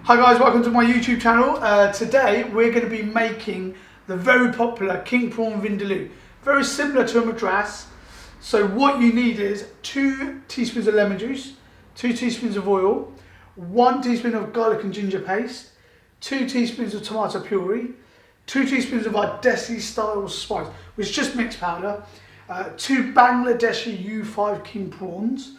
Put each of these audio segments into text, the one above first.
Hi guys, welcome to my YouTube channel. Today we're going to be making the very popular King Prawn Vindaloo. Very similar to a madras. So what you need is 2 teaspoons of lemon juice, 2 teaspoons of oil, 1 teaspoon of garlic and ginger paste, 2 teaspoons of tomato puree, 2 teaspoons of our Desi style spice, which is just mixed powder, 2 Bangladeshi U5 King Prawns,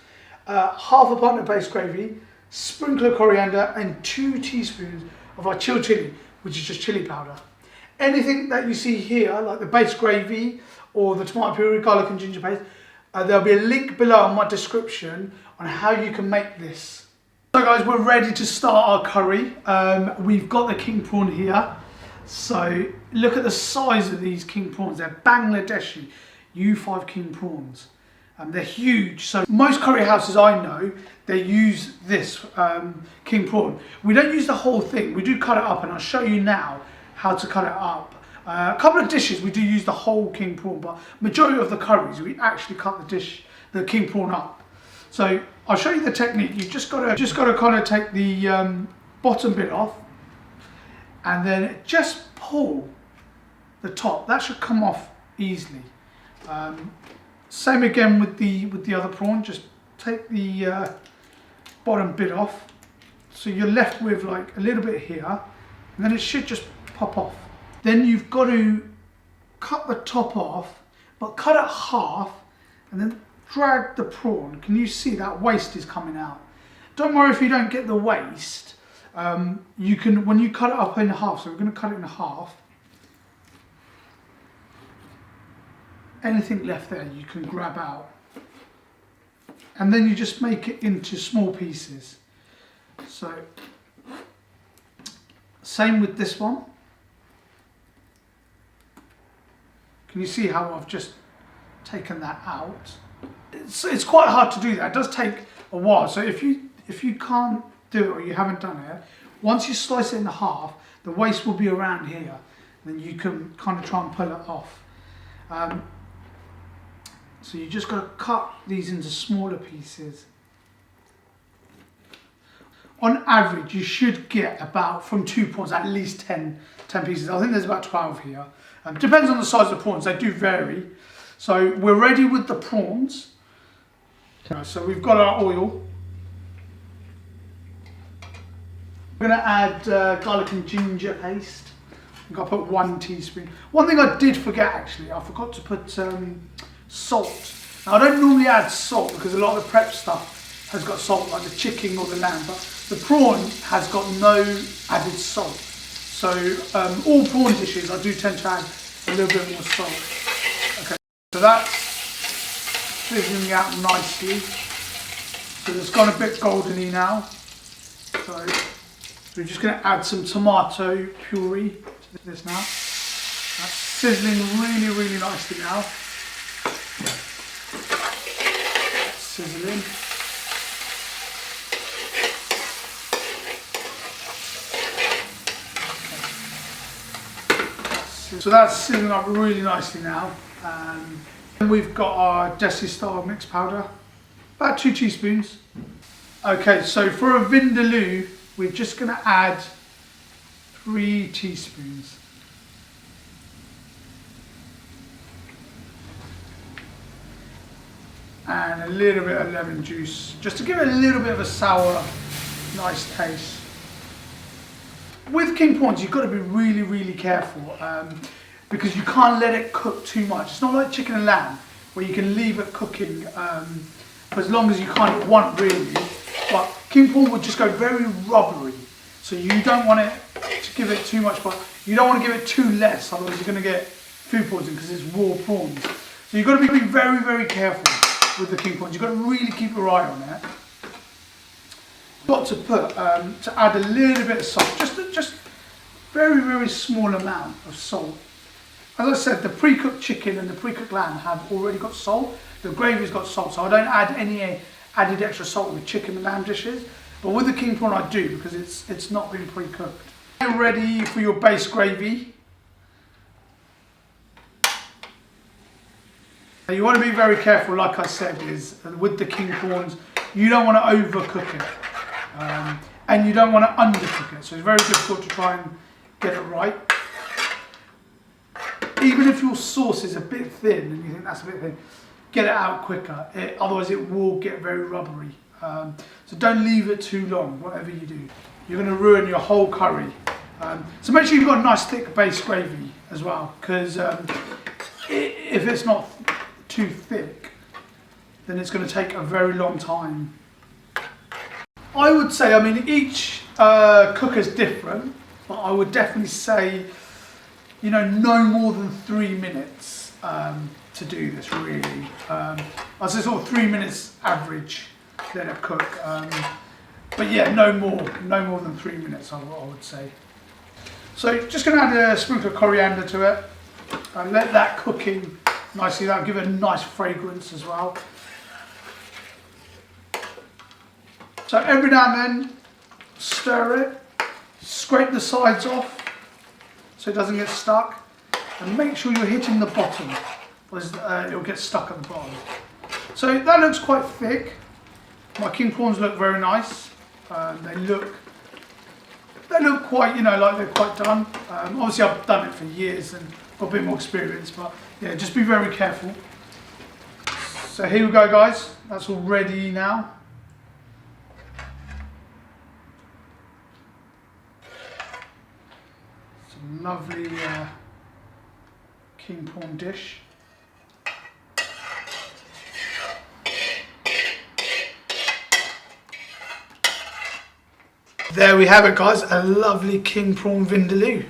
half a pint of base gravy, Sprinkle Coriander, and 2 teaspoons of our chilled chili, which is just chili powder. Anything that you see here, like the base gravy or the tomato puree, garlic and ginger paste, there'll be a link below in my description on how you can make this. So guys, we're ready to start our curry. We've got the king prawn here. So look at the size of these king prawns. They're Bangladeshi U5 King Prawns. They're huge. So most curry houses I know, they use this king prawn. We don't use the whole thing. We do cut it up, and I'll show you now how to cut it up. A couple of dishes we do use the whole king prawn, but majority of the curries we actually cut the king prawn up. So I'll show you the technique. You just got to kind of take the bottom bit off, and then just pull the top. That should come off easily. Same again with the other prawn. Just take the bottom bit off, so you're left with like a little bit here, and then it should just pop off. Then you've got to cut the top off, but cut it half, and then drag the prawn. Can you see that waste is coming out? Don't worry if you don't get the waste. You can, when you cut it up in half. So we're going to cut it in half. Anything left there you can grab out, and then you just make it into small pieces. So same with this one. Can you see how I've just taken that out? It's quite hard to do that. It does take a while. So if you can't do it or you haven't done it, once you slice it in half, the waste will be around here. Then you can kind of try and pull it off. So you just got to cut these into smaller pieces. On average, you should get about, from 2 prawns, at least 10 pieces. I think there's about 12 here. Depends on the size of the prawns, they do vary. So we're ready with the prawns. So we've got our oil. We're going to add garlic and ginger paste. I'm going to put 1 teaspoon. One thing I did forget actually, I forgot to put salt. Now I don't normally add salt because a lot of the prep stuff has got salt, like the chicken or the lamb, but the prawn has got no added salt. So all prawn dishes I do tend to add a little bit more salt. Okay, so that's sizzling out nicely. So it's gone a bit goldeny now. So we're just going to add some tomato puree to this now. That's sizzling really, really nicely now. Sizzling. So that's sizzling up really nicely now. And we've got our Desi style mixed powder, about 2 teaspoons. Okay, so for a Vindaloo, we're just going to add 3 teaspoons. And a little bit of lemon juice, just to give it a little bit of a sour, nice taste. With king prawns, you've got to be really, really careful because you can't let it cook too much. It's not like chicken and lamb where you can leave it cooking for as long as you kind of want, really. But king prawn would just go very rubbery, so you don't want it to give it too much, but you don't want to give it too less, otherwise you're going to get food poisoning because it's raw prawns. So you've got to be very, very careful with the king prawns. You've got to really keep your eye on it. Got to put to add a little bit of salt, just very, very small amount of salt. As I said, the pre-cooked chicken and the pre-cooked lamb have already got salt. The gravy's got salt, so I don't add any added extra salt with chicken and lamb dishes. But with the king prawn I do, because it's not been pre-cooked. Get ready for your base gravy. You want to be very careful, like I said, is with the king prawns, you don't want to overcook it. and you don't want to undercook it. So it's very difficult to try and get it right. Even if your sauce is a bit thin and you think that's a bit thin, get it out quicker. Otherwise it will get very rubbery. So don't leave it too long, whatever you do. You're going to ruin your whole curry. So make sure you've got a nice thick base gravy as well, because if it's not too thick, then it's going to take a very long time. I would say, I mean, each cooker's different, but I would definitely say, you know, no more than 3 minutes to do this, really. I'd say sort of 3 minutes average, let it cook. But yeah, no more than 3 minutes, I would say. So just going to add a sprinkle of coriander to it and let that cook in nicely. That'll give it a nice fragrance as well. So every now and then, stir it, scrape the sides off so it doesn't get stuck, and make sure you're hitting the bottom, because it'll get stuck at the bottom. So that looks quite thick. My king prawns look very nice. They look quite, you know, like they're quite done. Obviously I've done it for years and got a bit more experience, but yeah, just be very careful. So here we go, guys. That's all ready now. Some lovely king prawn dish. There we have it, guys, a lovely king prawn vindaloo.